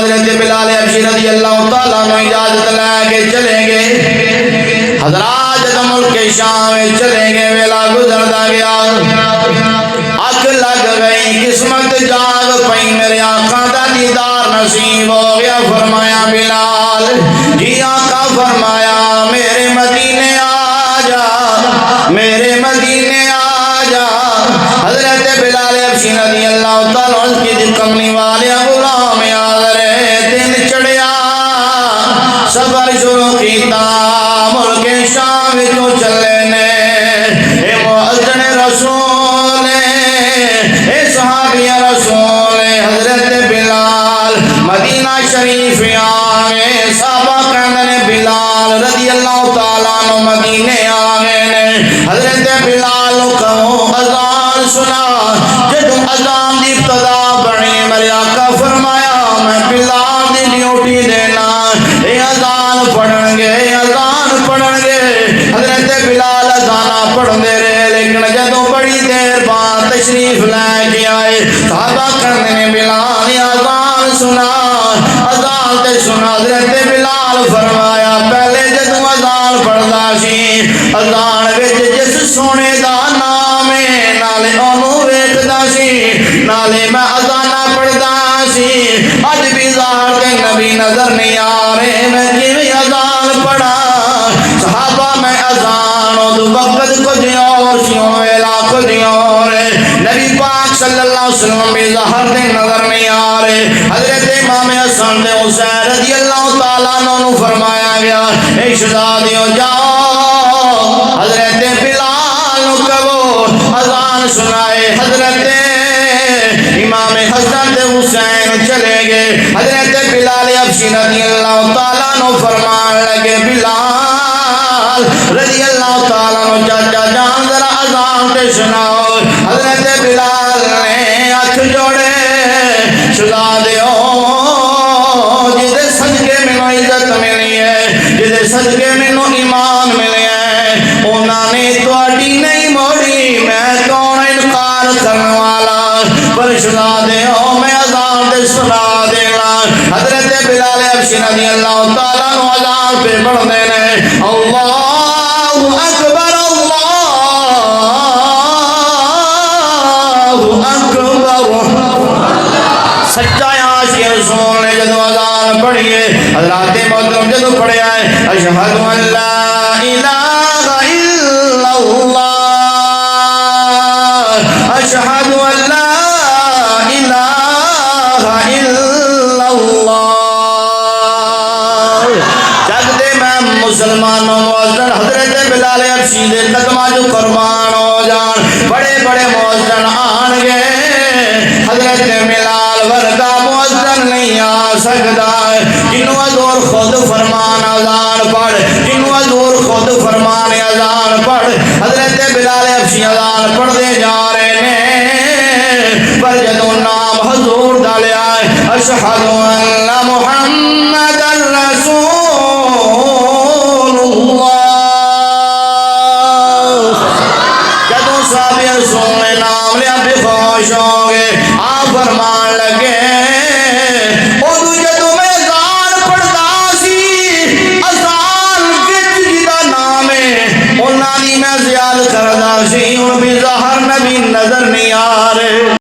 حضرت بلال حبشی رضی اللہ تعالیٰ عنہ اجازت لے کے چلیں گے. حضرات جب ملک شام چلیں گے ویلا گزردا گیا اکھ لگ گئی قسمت جاگ پئی میرے آقا دا دیدار نصیب ہو گیا. فرمایا بلال جی آقا. فرمایا میرے مدینے آ جا میرے مدینے آ جا. حضرت بلال حبشی رضی اللہ تعالیٰ عنہ کی کملی والے غلام سفر شروع کیتا ملک شام جو چلے نے. اے مؤذن رسول اے صحابی رسول حضرت بلال مدینہ شریف آگے. صحابہ کہنے بلال رضی اللہ تعالیٰ عنہ مدینے آگے نے. حضرت بلال کہو اذان سنا. جدو اذان دی ابتدا بنی میرے آقا فرمایا میں بلال دی ڈیوٹی دینا اذان پڑھن گے اذان پڑھن گے. حضرت بلال اذان پڑھن دے رہے لیکن جدوں بڑی دیر بعد تشریف لے کے آئے صحابہ کرنے نے بلال اذان سنا اذان تے سنا. حضرت بلال فرمایا پہلے جدوں اذان پڑھدا سی اذان وچ جس سونے دا نام ہے نالے اونوں ویکھدا سی نالے میں اذان پڑھدا سی. اج بھی ظاہر دے نبی نظر نہیں آ رہے میں کیویں اذان پڑھا. صحابہ میں اذان دو وقت کچھ اور سیوں ویلا کچھ اور نبی پاک صلی اللہ علیہ وسلم بھی ظاہر دے نظر نہیں آ رہے. حضرت امام حسن دے حسین رضی اللہ تعالیٰ عنہ فرمایا گیا اے شہزادیوں جاؤ حضرت بلال کہو اذان سنائے. حضرت امام حسن دے حسین چلے گئے. حضرت بلال حبشی رضی اللہ تعالیٰ عنہ فرمان لگے بلال رضی اللہ تعالیٰ عنہ چاچا جان ذرا اذان تے سناؤ. حضرت بلال نے ہاتھ جوڑے شہزادیوں جدے صدقے مینوں عزت ملی ہے جدے صدقے مینوں ایمان ملے ہے انہاں نے تہاڈی نہیں موڑی. میں کون انکار کرنے والا پر شہزادیوں میں اذان تے سنا دینا. حضرت بلال حبشی رضی اللہ تعالیٰ عنہ اذان پہ پڑھ دینے اللہ اکبر اللہ اکبر. سچا عاشق رسول نے جدو اذان پڑھیے حضرات محترم جدو پڑھیا ہے اشہد ان لا الہ الا اللہ اشہد ان لا الہ الا اللہ. جگ دے میں مسلمانوں معزز حضرت بلال حبشی دے قدماں جو قربان ہو جان. بڑے بڑے معزز آن گے حضرت بلال ورگا معزز نہیں آ سکتا. جنوں حضور خود فرمان اذان پڑھ جنوں حضور خود فرمان اذان پڑھ. حضرت بلال حبشی اذان پڑھ دے جا رہے نے پر جدوں نام حضور دا لیا اشہد ان محمد رسول اللہ. جدوں صحابی رسول نے نام لیا بے خوش ہو گئے. آپ فرمان لگے ادو جدوں میں اذان پڑھدا سی اذان وچ جدا نام ہے انہاں دی میں زیارت کردا سی ہن بھی ظاہر نبی نظر نہیں آ رہے.